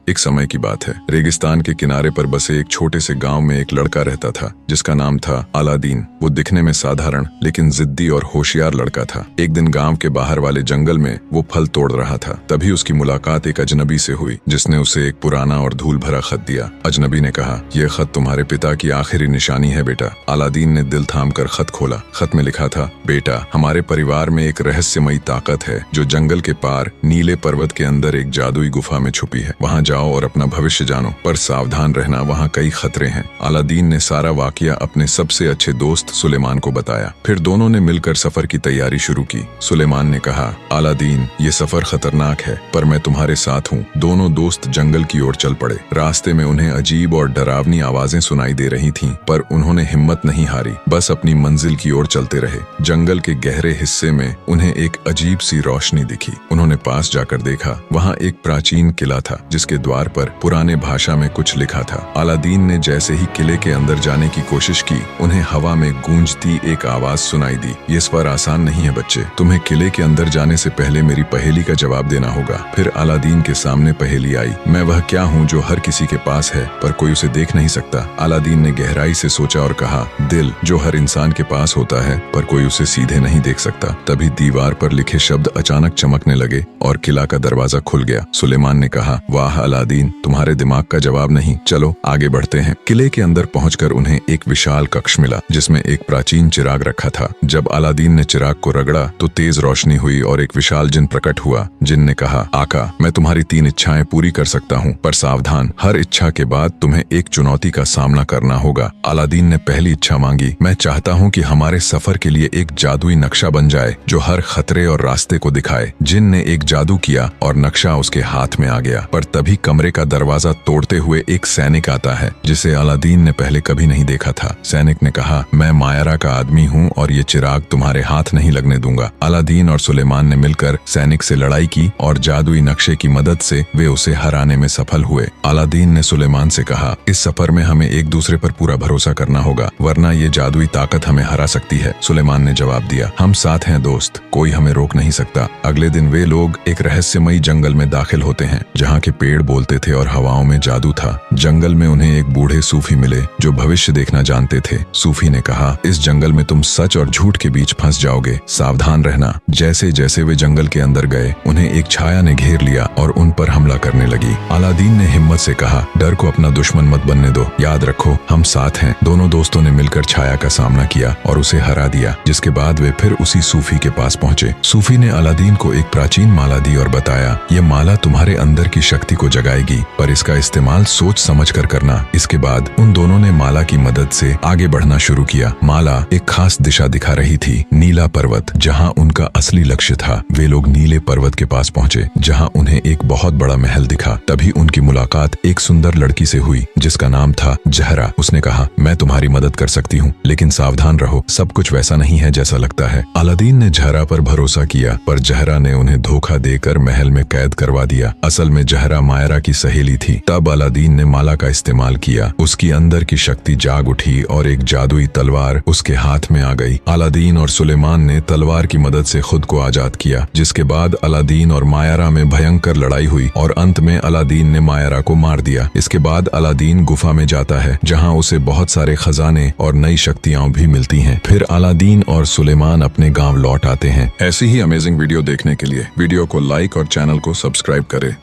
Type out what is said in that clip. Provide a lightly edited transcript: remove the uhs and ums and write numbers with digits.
एक समय की बात है। रेगिस्तान के किनारे पर बसे एक छोटे से गांव में एक लड़का रहता था जिसका नाम था अलादीन। वो दिखने में साधारण लेकिन जिद्दी और होशियार लड़का था। एक दिन गांव के बाहर वाले जंगल में वो फल तोड़ रहा था। तभी उसकी मुलाकात एक अजनबी से हुई जिसने उसे एक पुराना और धूल भरा खत दिया। अजनबी ने कहा, यह खत तुम्हारे पिता की आखिरी निशानी है बेटा। अलादीन ने दिल थाम कर खत खोला। खत में लिखा था, बेटा, हमारे परिवार में एक रहस्यमयी ताकत है जो जंगल के पार नीले पर्वत के अंदर एक जादुई गुफा में छुपी है। वहाँ जाओ और अपना भविष्य जानो, पर सावधान रहना, वहाँ कई खतरे हैं। अलादीन ने सारा वाकया अपने सबसे अच्छे दोस्त सुलेमान को बताया। फिर दोनों ने मिलकर सफर की तैयारी शुरू की। सुलेमान ने कहा, अलादीन, ये सफर खतरनाक है पर मैं तुम्हारे साथ हूँ। दोनों दोस्त जंगल की ओर चल पड़े। रास्ते में उन्हें अजीब और डरावनी आवाजें सुनाई दे रही थीं, पर उन्होंने हिम्मत नहीं हारी, बस अपनी मंजिल की ओर चलते रहे। जंगल के गहरे हिस्से में उन्हें एक अजीब सी रोशनी दिखी। उन्होंने पास जाकर देखा, वहाँ एक प्राचीन किला था जिसके द्वार पर पुराने भाषा में कुछ लिखा था। अलादीन ने जैसे ही किले के अंदर जाने की कोशिश की, उन्हें हवा में गूंजती एक आवाज सुनाई दी, ये सफर आसान नहीं है बच्चे, तुम्हें किले के अंदर जाने से पहले मेरी पहेली का जवाब देना होगा। फिर अलादीन के सामने पहेली आई, मैं वह क्या हूँ जो हर किसी के पास है पर कोई उसे देख नहीं सकता। अलादीन ने गहराई से सोचा और कहा, दिल, जो हर इंसान के पास होता है पर कोई उसे सीधे नहीं देख सकता। तभी दीवार पर लिखे शब्द अचानक चमकने लगे और किला का दरवाजा खुल गया। सुलेमान ने कहा, वाह अलादीन, तुम्हारे दिमाग का जवाब नहीं, चलो आगे बढ़ते हैं। किले के अंदर पहुंचकर उन्हें एक विशाल कक्ष मिला जिसमें एक प्राचीन चिराग रखा था। जब अलादीन ने चिराग को रगड़ा तो तेज रोशनी हुई और एक विशाल जिन प्रकट हुआ। जिन ने कहा, आका, मैं तुम्हारी 3 इच्छाएं पूरी कर सकता हूँ, पर सावधान, हर इच्छा के बाद तुम्हें एक चुनौती का सामना करना होगा। अलादीन ने पहली इच्छा मांगी, मैं चाहता हूँ कि हमारे सफर के लिए एक जादुई नक्शा बन जाए जो हर खतरे और रास्ते को दिखाए। जिन ने एक जादू किया और नक्शा उसके हाथ में आ गया, पर तभी कमरे का दरवाजा तोड़ते हुए एक सैनिक आता है जिसे अलादीन ने पहले कभी नहीं देखा था। सैनिक ने कहा, मैं मायरा का आदमी हूँ और ये चिराग तुम्हारे हाथ नहीं लगने दूंगा। अलादीन और सुलेमान ने मिलकर सैनिक से लड़ाई की और जादुई नक्शे की मदद से वे उसे हराने में सफल हुए। अलादीन ने सुलेमान से कहा, इस सफर में हमें एक दूसरे पर पूरा भरोसा करना होगा, वरना ये जादुई ताकत हमें हरा सकती है। सुलेमान ने जवाब दिया, हम साथ हैं दोस्त, कोई हमें रोक नहीं सकता। अगले दिन वे लोग एक रहस्यमयी जंगल में दाखिल होते हैं जहाँ के पेड़ बोलते थे और हवाओं में जादू था। जंगल में उन्हें एक बूढ़े सूफी मिले जो भविष्य देखना जानते थे। सूफी ने कहा, इस जंगल में तुम सच और झूठ के बीच फंस जाओगे, सावधान रहना। जैसे जैसे वे जंगल के अंदर गए, उन्हें एक छाया ने घेर लिया और उन पर हमला करने लगी। अलादीन ने हिम्मत से कहा, डर को अपना दुश्मन मत बनने दो, याद रखो हम साथ हैं। दोनों दोस्तों ने मिलकर छाया का सामना किया और उसे हरा दिया, जिसके बाद वे फिर उसी सूफी के पास पहुंचे। सूफी ने अलादीन को एक प्राचीन माला दी और बताया, ये माला तुम्हारे अंदर की शक्ति को जगाएगी, पर इसका इस्तेमाल सोच समझ कर करना। इसके बाद उन दोनों ने माला की मदद से आगे बढ़ना शुरू किया। माला एक खास दिशा दिखा रही थी, नीला पर्वत, जहाँ उनका असली लक्ष्य था। वे लोग नीले पर्वत के पास पहुंचे जहाँ उन्हें एक बहुत बड़ा महल दिखा। तभी उनकी मुलाकात एक सुंदर लड़की से हुई जिसका नाम था जहरा। उसने कहा, मैं तुम्हारी मदद कर सकती हूँ, लेकिन सावधान रहो, सब कुछ वैसा नहीं है जैसा लगता है। अलादीन ने जहरा पर भरोसा किया, पर जहरा ने उन्हें धोखा देकर महल में कैद करवा दिया। असल में जहरा मायरा की सहेली थी। तब अलादीन ने माला का इस्तेमाल किया, उसकी अंदर की शक्ति जाग उठी और एक जादुई तलवार उसके हाथ में आ गई। अलादीन और सुलेमान ने तलवार की मदद से खुद को आजाद किया, जिसके बाद अलादीन और मायरा में भयंकर लड़ाई हुई और अंत में अलादीन ने मायरा को मार दिया। इसके बाद अलादीन गुफा में जाता है जहाँ उसे बहुत सारे खजाने और नई शक्तियां भी मिलती हैं। फिर अलादीन और सुलेमान अपने गांव लौट आते हैं। ऐसी ही अमेजिंग वीडियो देखने के लिए वीडियो को लाइक और चैनल को सब्सक्राइब करें।